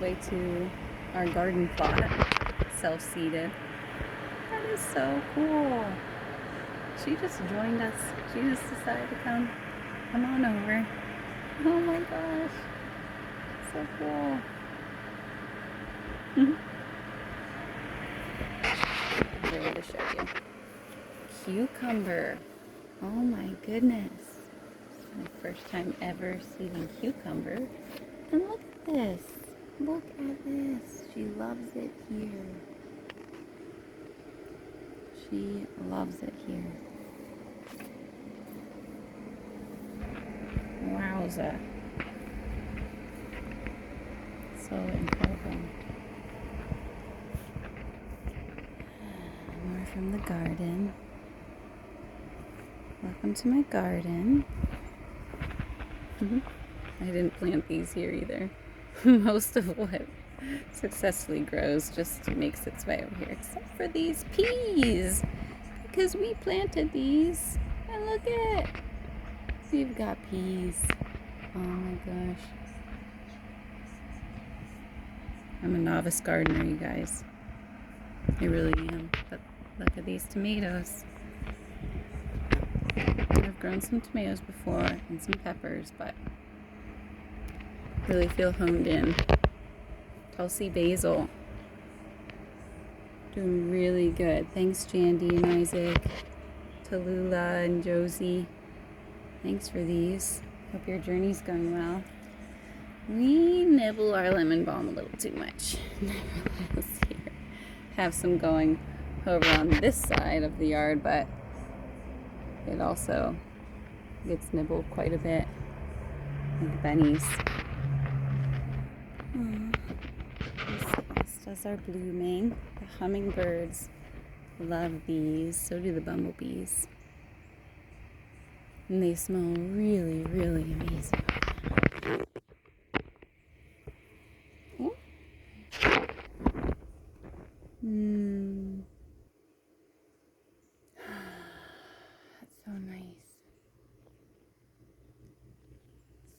way to our garden plot, self-seeded. That is so cool. She just joined us. She just decided to come on over. Oh my gosh. So cool. I'm ready to show you. Cucumber. Oh my goodness. It's my first time ever seeing cucumber. And look at this. Look at this. She loves it here. She loves it here. Wowza. So incredible. More from the garden. Welcome to my garden. I didn't plant these here either. Most of what successfully grows just makes its way over here, except for these peas, because we planted these. And look at it. We've got peas. Oh my gosh. I'm a novice gardener, you guys. I really am. But look at these tomatoes. I've grown some tomatoes before and some peppers, but really feel honed in. Tulsi basil. Doing really good. Thanks, Jandy and Isaac. Tallulah and Josie. Thanks for these. Hope your journey's going well. We nibble our lemon balm a little too much. Have some going over on this side of the yard, but it also gets nibbled quite a bit. Like bennies. These hostas are blooming. The hummingbirds love these. So do the bumblebees. And they smell really, really amazing. That's so nice.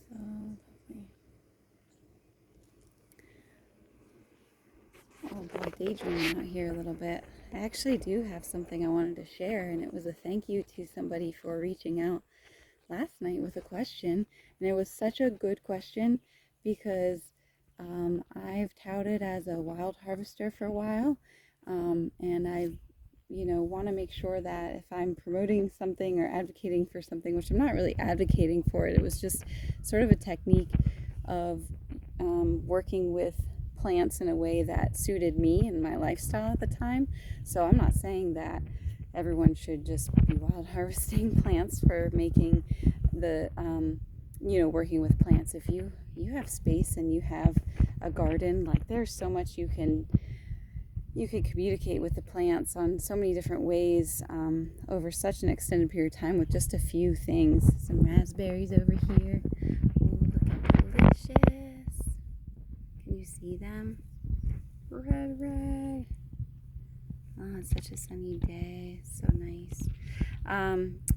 So lovely. Oh boy, daydreaming out here a little bit. I actually do have something I wanted to share, and it was a thank you to somebody for reaching out last night with a question. And it was such a good question because I've touted as a wild harvester for a while, and I want to make sure that if I'm promoting something or advocating for something, which I'm not really advocating for it, it was just sort of a technique of working with plants in a way that suited me and my lifestyle at the time. So I'm not saying that everyone should just be wild harvesting plants for making the working with plants. If you have space and you have a garden, like there's so much you can communicate with the plants on so many different ways over such an extended period of time with just a few things. Some raspberries over here. Ooh, looking delicious. Can you see them? Red. Oh, it's such a sunny day. So nice.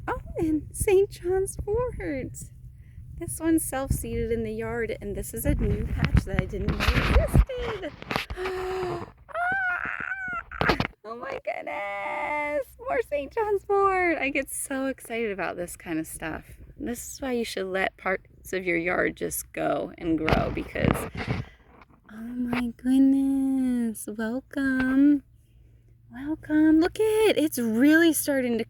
Oh, and St. John's wort. This one's self-seeded in the yard, and this is a new patch that I didn't know existed. Oh my goodness! More St. John's wort! I get so excited about this kind of stuff. This is why you should let parts of your yard just go and grow, because oh my goodness! Welcome! Look at it! It's really starting to...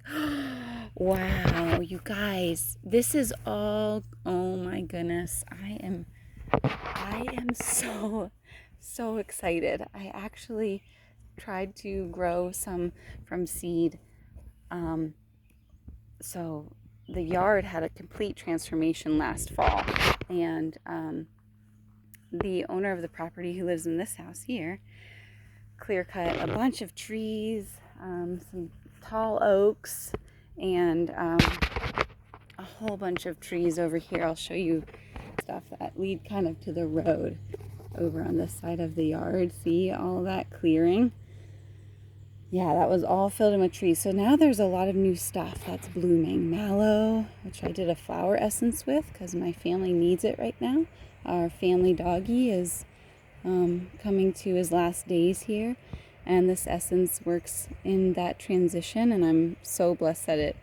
Wow, you guys, this is all... Oh my goodness, I am so excited. I actually tried to grow some from seed. So the yard had a complete transformation last fall, and the owner of the property, who lives in this house here, clear cut a bunch of trees, some tall oaks, and a whole bunch of trees over here. I'll show you stuff that lead kind of to the road over on this side of the yard. See all that clearing? Yeah, that was all filled in with trees. So now there's a lot of new stuff that's blooming. Mallow, which I did a flower essence with because my family needs it right now. Our family doggy is coming to his last days here, and this essence works in that transition, and I'm so blessed that it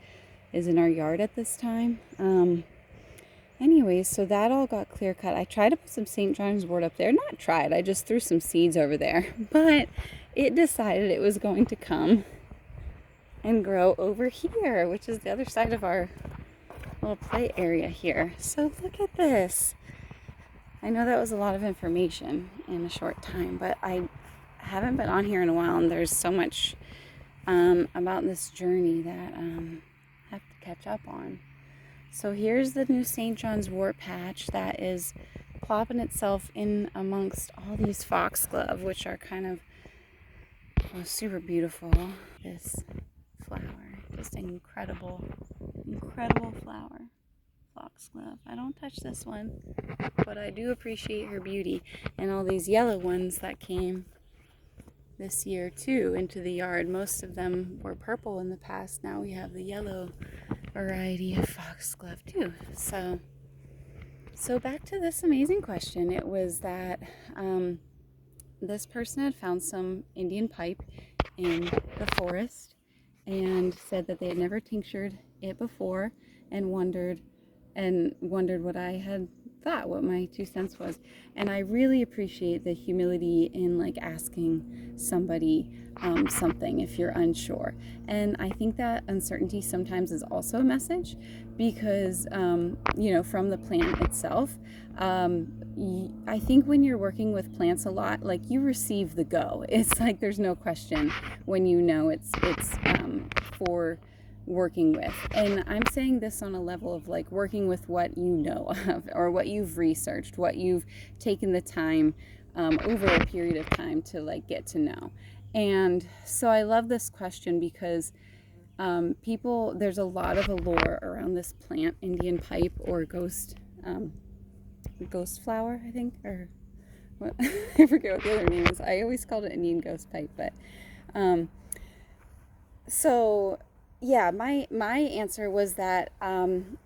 is in our yard at this time. Anyways, so that all got clear cut. I tried to put some St. John's wort up there. Not tried, I just threw some seeds over there. But it decided it was going to come and grow over here, which is the other side of our little play area here. So look at this. I know that was a lot of information in a short time, but I haven't been on here in a while, and there's so much about this journey that I have to catch up on. So here's the new St. John's wort patch that is plopping itself in amongst all these foxglove, which are kind of super beautiful. This flower, just an incredible flower. Foxglove. I don't touch this one, but I do appreciate her beauty. And all these yellow ones that came this year too into the yard. Most of them were purple in the past. Now we have the yellow variety of foxglove too. So back to this amazing question. It was that this person had found some Indian pipe in the forest and said that they had never tinctured it before, and wondered what I had thought, what my 2 cents was. And I really appreciate the humility in like asking somebody something if you're unsure. And I think that uncertainty sometimes is also a message, because from the plant itself, I think when you're working with plants a lot, like, you receive the go. It's like there's no question when you know it's for working with. And I'm saying this on a level of like working with what you know of, or what you've researched, what you've taken the time over a period of time to like get to know. And so I love this question because there's a lot of allure around this plant, Indian pipe, or ghost flower, I think, or what? I forget what the other name is. I always called it Indian ghost pipe, but so yeah, my answer was that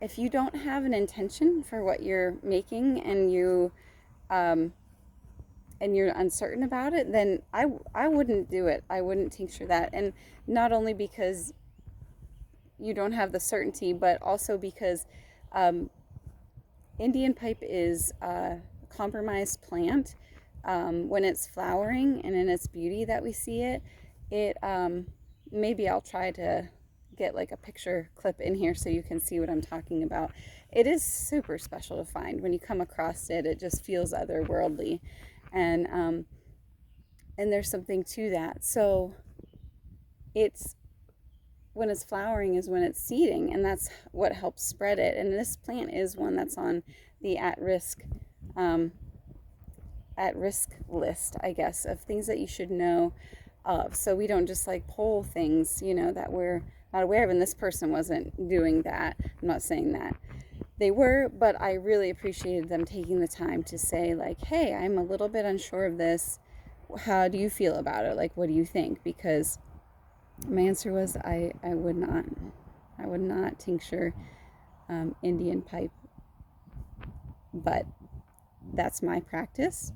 if you don't have an intention for what you're making, and you're uncertain about it, then I wouldn't do it. I wouldn't tincture that. And not only because you don't have the certainty, but also because Indian pipe is a compromised plant. When it's flowering and in its beauty that we see it, maybe I'll try to get like a picture clip in here so you can see what I'm talking about. It is super special to find. When you come across it, it just feels otherworldly, and there's something to that. So when it's flowering is when it's seeding, and that's what helps spread it. And this plant is one that's on the at-risk list, I guess, of things that you should know of. So we don't just like pull things, that we're not aware of. And this person wasn't doing that. I'm not saying that they were, but I really appreciated them taking the time to say like, hey, I'm a little bit unsure of this. How do you feel about it? Like, what do you think? Because my answer was I would not tincture Indian pipe, but that's my practice,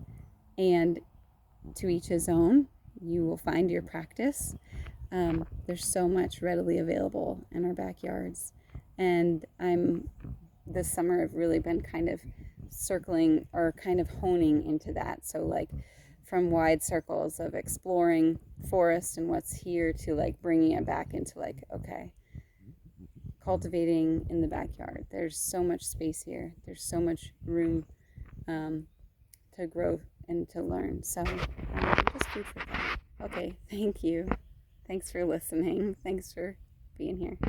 and to each his own. You will find your practice. There's so much readily available in our backyards, and this summer I've really been kind of circling, or kind of honing into that. So like from wide circles of exploring forest and what's here, to like bringing it back into like, okay, cultivating in the backyard. There's so much space here. There's so much room to grow and to learn. So just food for thought. Okay, thank you. Thanks for listening. Thanks for being here.